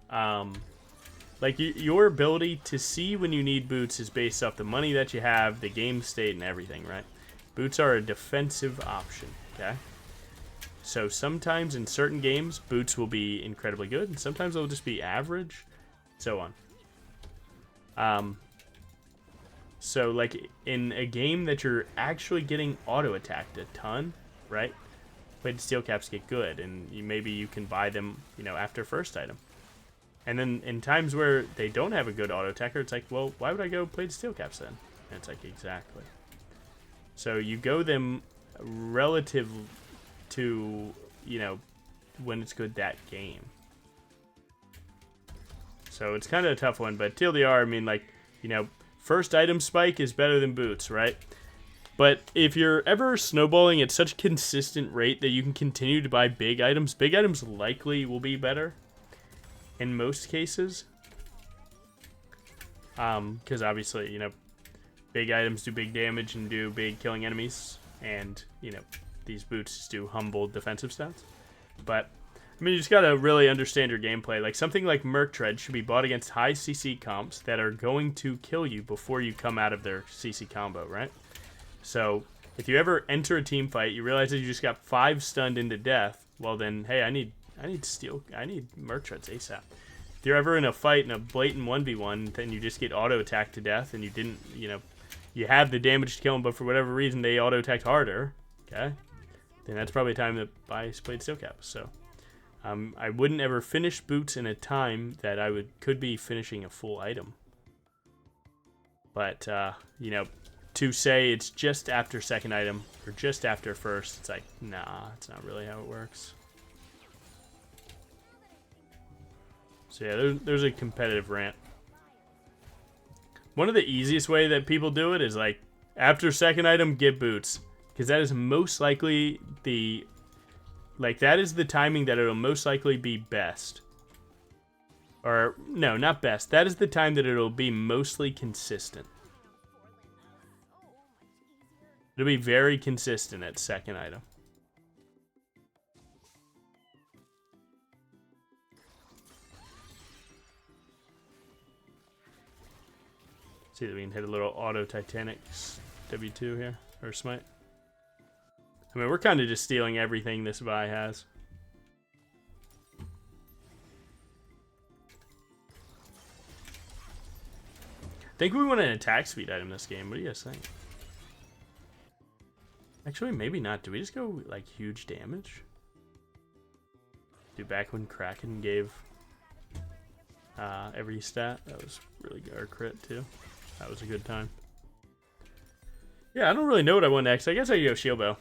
Like your ability to see when you need boots is based off the money that you have, the game state, and everything, right? Boots are a defensive option, okay? So sometimes in certain games, boots will be incredibly good, and sometimes they'll just be average, so on. So like in a game that you're actually getting auto-attacked a ton, right? Plated steel caps get good, and maybe you can buy them, after first item. And then in times where they don't have a good auto-attacker, it's like, well, why would I go plated steel caps then? And it's like, exactly. So you go them relative to, when it's good that game. So it's kind of a tough one, but TLDR, I mean, like, first item spike is better than boots, right? But if you're ever snowballing at such a consistent rate that you can continue to buy big items likely will be better in most cases. Because obviously, you know, big items do big damage and do big killing enemies. And, you know, these boots just do humble defensive stats. But, I mean, you just gotta really understand your gameplay. Like, something like Merc Tread should be bought against high CC comps that are going to kill you before you come out of their CC combo, right? So, if you ever enter a team fight, you realize that you just got 5 stunned into death, well then, hey, I need Merc Treads ASAP. If you're ever in a fight in a blatant 1v1, then you just get auto-attacked to death, and you didn't, you know, you have the damage to kill them, but for whatever reason they auto-attacked harder, okay? Then that's probably a time to buy Splayed Steel Cap. So, I wouldn't ever finish boots in a time that I could be finishing a full item. But, you know, to say it's just after second item or just after first, it's like, nah, it's not really how it works. So yeah, there's a competitive rant. One of the easiest way that people do it is like, after second item, get boots. Because that is most likely that is the timing that it'll most likely be best. Or, no, not best. That is the time that it'll be mostly consistent. It'll be very consistent at second item. See that we can hit a little auto Titanics W2 here, or smite. I mean, we're kind of just stealing everything this Vi has. I think we want an attack speed item this game. What do you guys think? Actually, maybe not. Do we just go, like, huge damage? Dude, back when Kraken gave every stat, that was really good. Or crit, too. That was a good time. Yeah, I don't really know what I want next. I guess I could go Shield Bow.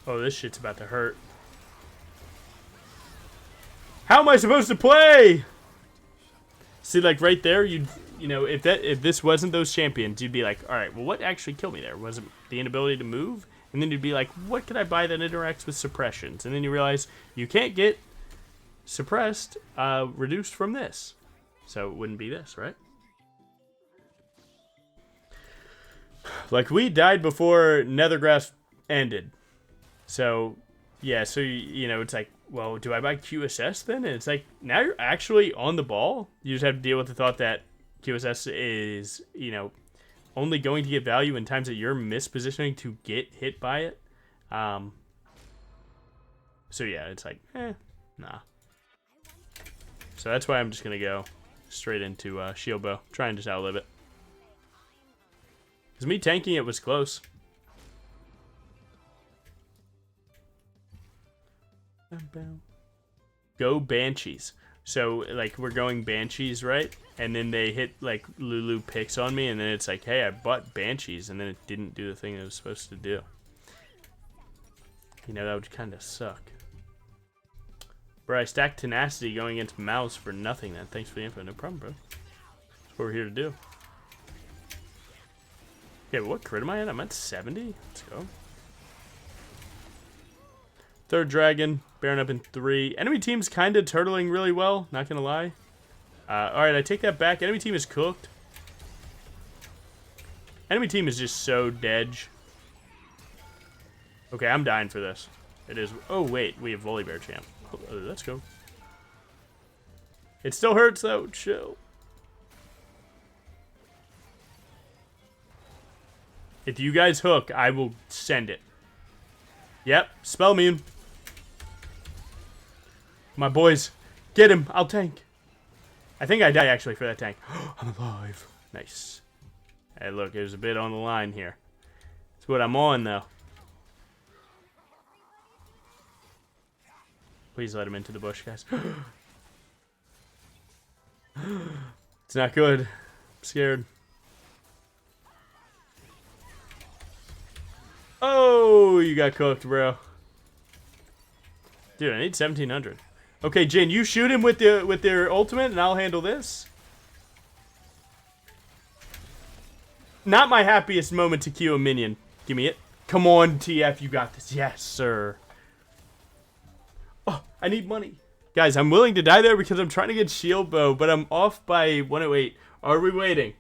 Oh, this shit's about to hurt. How am I supposed to play? See, like right there, you know, if this wasn't those champions, you'd be like, all right, well, what actually killed me there? Was it the inability to move? And then you'd be like, what could I buy that interacts with suppressions? And then you realize you can't get suppressed reduced from this, so it wouldn't be this, right? Like, we died before Nethergrass ended. So, yeah, so, you know, it's like, well, do I buy QSS then? And it's like, now you're actually on the ball. You just have to deal with the thought that QSS is, you know, only going to get value in times that you're mispositioning to get hit by it. So, yeah, it's like, nah. So that's why I'm just going to go straight into Shield Bow. Try and just outlive it. Because me tanking it was close. Go Banshees. So, like, we're going Banshees, right? And then they hit, like, Lulu picks on me, and then it's like, hey, I bought Banshees, and then it didn't do the thing it was supposed to do. You know, that would kind of suck. Bro, I stacked Tenacity going against Mouse for nothing then. Thanks for the info. No problem, bro. That's what we're here to do. Okay, but what crit am I at? I'm at 70? Let's go. Third dragon, Baron up in 3. Enemy team's kind of turtling really well, not gonna lie. Alright, I take that back. Enemy team is cooked. Enemy team is just so dead. Okay, I'm dying for this. It is. Oh, wait, we have Volibear champ. Oh, let's go. It still hurts, though. Chill. If you guys hook, I will send it. Yep, spell immune. My boys, get him. I'll tank. I think I die actually for that tank. I'm alive. Nice. Hey, look, there's a bit on the line here. That's what I'm on, though. Please let him into the bush, guys. It's not good. I'm scared. you got cooked, bro. Dude, I need 1700. Okay, Jin, you shoot him with their ultimate, and I'll handle this. Not my happiest moment to queue a minion. Give me it. Come on, TF, you got this. Yes, sir. Oh, I need money. Guys, I'm willing to die there because I'm trying to get shield bow, but I'm off by 108. Are we waiting?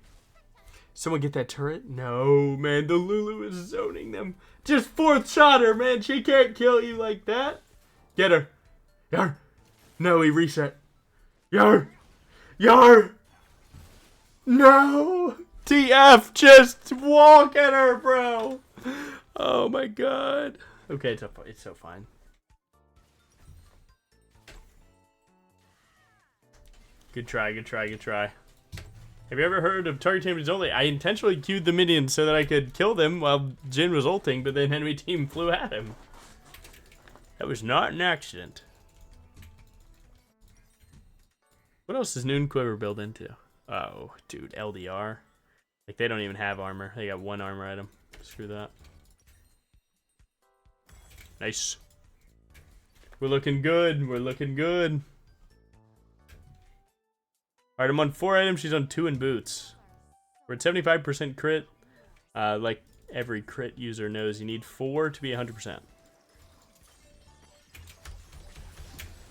Someone get that turret? No, man. The Lulu is zoning them. Just fourth shot her, man. She can't kill you like that. Get her. Yar. No, he reset. Yar. Yar. No. TF, just walk at her, bro. Oh, my God. Okay, it's so fine. Good try, good try, good try. Have you ever heard of target tamed only? I intentionally queued the minions so that I could kill them while Jin was ulting, but then enemy team flew at him. That was not an accident. What else does Noon Quiver build into? Oh, dude, LDR. Like, they don't even have armor. They got 1 armor item. Screw that. Nice. We're looking good. We're looking good. Alright, I'm on 4 items. She's on 2 in boots. We're at 75% crit. Like every crit user knows, you need 4 to be 100%.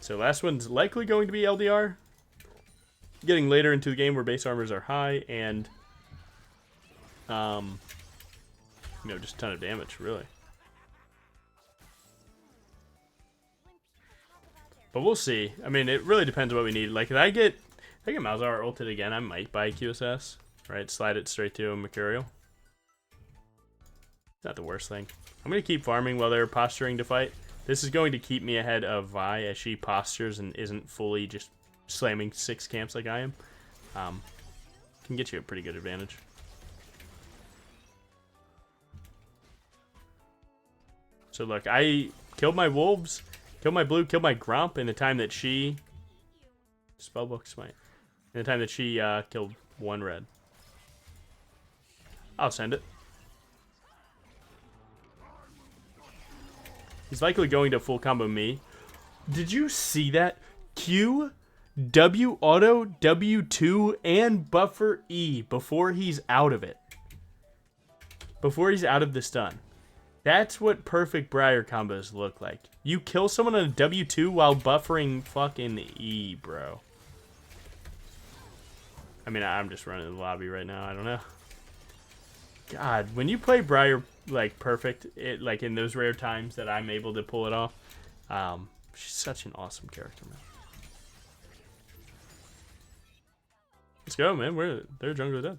So last one's likely going to be LDR. Getting later into the game where base armors are high and, you know, just a ton of damage, really. But we'll see. I mean, it really depends on what we need. Like, if I get Malzahar ulted again, I might buy QSS. Right? Slide it straight to a Mercurial. It's not the worst thing. I'm going to keep farming while they're posturing to fight. This is going to keep me ahead of Vi as she postures and isn't fully just slamming 6 camps like I am. Can get you a pretty good advantage. So look, I killed my wolves, killed my blue, killed my Gromp in the time that she... Spellbook Smite. In the time that she killed 1 red. I'll send it. He's likely going to full combo me. Did you see that? Q, W auto, W2, and buffer E before he's out of it. Before he's out of the stun. That's what perfect Briar combos look like. You kill someone on a W2 while buffering fucking E, bro. I mean, I'm just running the lobby right now. I don't know. God, when you play Briar like perfect, it like in those rare times that I'm able to pull it off, she's such an awesome character, man. Let's go, man. They're jungler dead.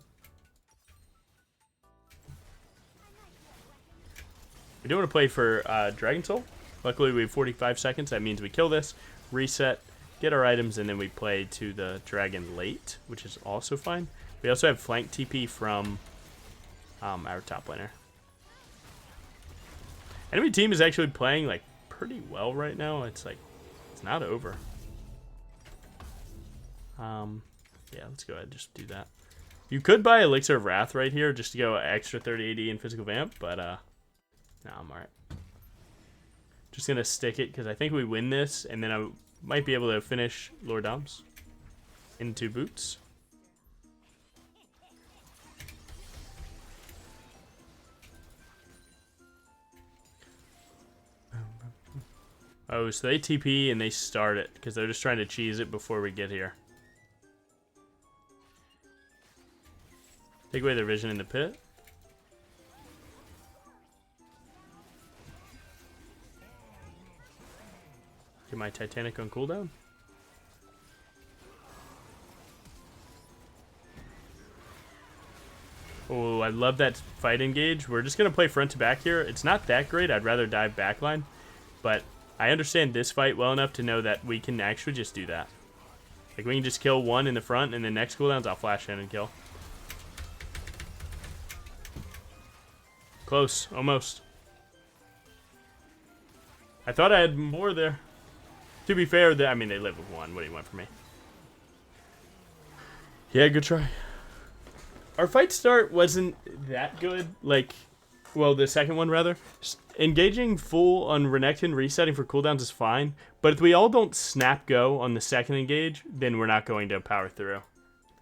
We do want to play for Dragon Soul. Luckily, we have 45 seconds. That means we kill this, reset, get our items, and then we play to the dragon late, which is also fine. We also have flank TP from our top laner. Enemy team is actually playing like pretty well right now. It's like it's not over. Yeah, let's go ahead and just do that. You could buy Elixir of Wrath right here just to go extra 30 AD in physical vamp, but no, I'm alright. Just gonna stick it because I think we win this, and then I might be able to finish Lord Doms into boots. Oh, so they TP and they start it because they're just trying to cheese it before we get here. Take away their vision in the pit. Get my Titanic on cooldown. Oh, I love that fight engage. We're just going to play front to back here. It's not that great. I'd rather dive backline. But I understand this fight well enough to know that we can actually just do that. Like, we can just kill one in the front, and then next cooldowns, I'll flash in and kill. Close. Almost. I thought I had more there. To be fair, I mean, they live with 1. What do you want from me? Yeah, good try. Our fight start wasn't that good. Like, Well, the second one, rather. Engaging full on Renekton, resetting for cooldowns is fine, but if we all don't snap go on the second engage, then we're not going to power through.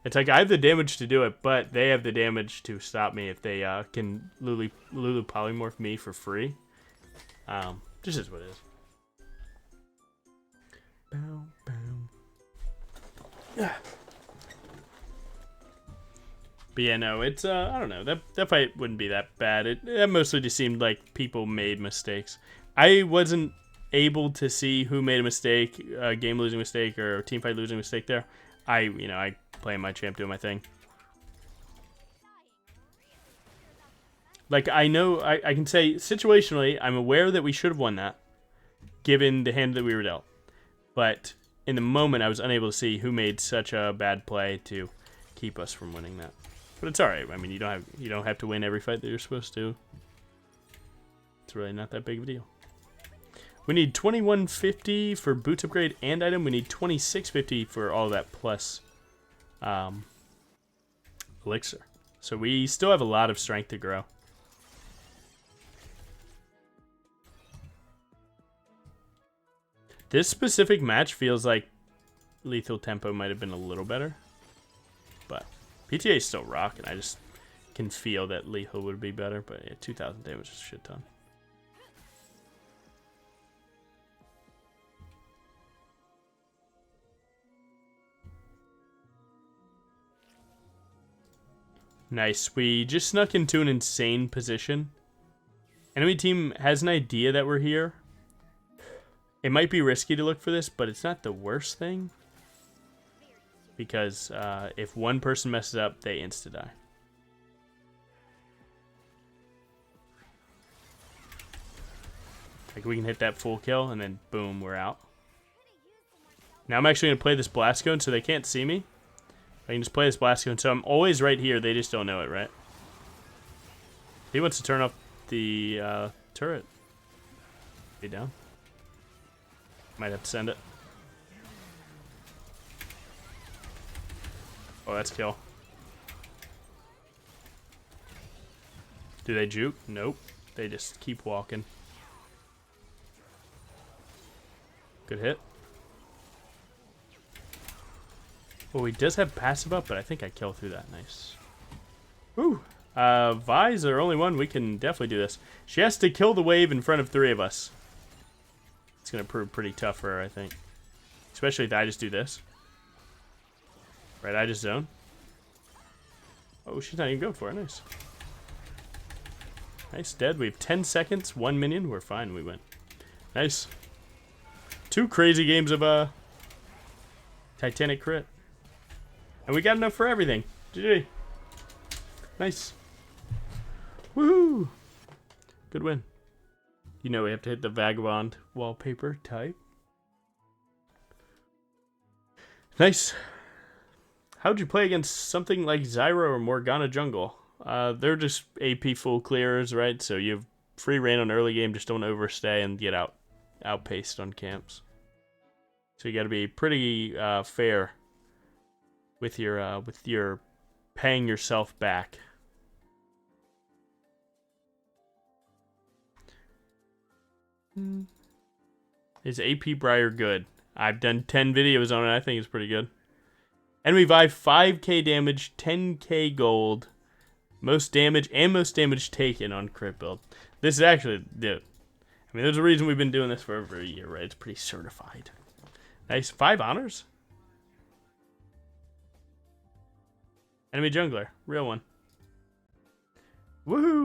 It's like I have the damage to do it, but they have the damage to stop me if they can Lulu polymorph me for free. This is what it is. Bow, bow. But yeah, no, it's, I don't know, that fight wouldn't be that bad. It mostly just seemed like people made mistakes. I wasn't able to see who made a mistake, a game-losing mistake, or a teamfight losing mistake there. I play my champ, doing my thing. Like, I know, I can say, situationally, I'm aware that we should have won that, given the hand that we were dealt. But in the moment, I was unable to see who made such a bad play to keep us from winning that. But it's alright. I mean, you don't have to win every fight that you're supposed to. It's really not that big of a deal. We need 2150 for boots upgrade and item. We need 2650 for all that plus elixir. So we still have a lot of strength to grow. This specific match feels like lethal tempo might have been a little better. But PTA is still rocking. I just can feel that lethal would be better. But yeah, 2,000 damage is a shit ton. Nice. We just snuck into an insane position. Enemy team has an idea that we're here. It might be risky to look for this, but it's not the worst thing. Because if one person messes up, they insta-die. Like, we can hit that full kill, and then boom, we're out. Now I'm actually going to play this blast cone so they can't see me. I can just play this blast cone, so I'm always right here. They just don't know it, right? He wants to turn off the turret. Be down. Might have to send it. Oh, that's kill. Do they juke? Nope. They just keep walking. Good hit. Oh, he does have passive up, but I think I kill through that. Nice. Woo! Vi's our only one. We can definitely do this. She has to kill the wave in front of 3 of us. It's going to prove pretty tough for her, I think. Especially if I just do this. Right, I just zone. Oh, she's not even going for it. Nice. Nice, dead. We have 10 seconds, 1 minion. We're fine. We win. Nice. 2 crazy games of Titanic crit. And we got enough for everything. GG. Nice. Woohoo! Good win. You know we have to hit the Vagabond wallpaper type. Nice. How'd you play against something like Zyra or Morgana jungle? They're just AP full clearers, right? So you have free reign on early game, just don't overstay and get outpaced on camps. So you got to be pretty fair with your paying yourself back. Is AP Briar good? I've done 10 videos on it. I think it's pretty good. Enemy Vi 5k damage, 10k gold, most damage and most damage taken on crit build. This is actually, dude. I mean, there's a reason we've been doing this for over a year, right? It's pretty certified. Nice. 5 honors. Enemy jungler, real one. Woohoo!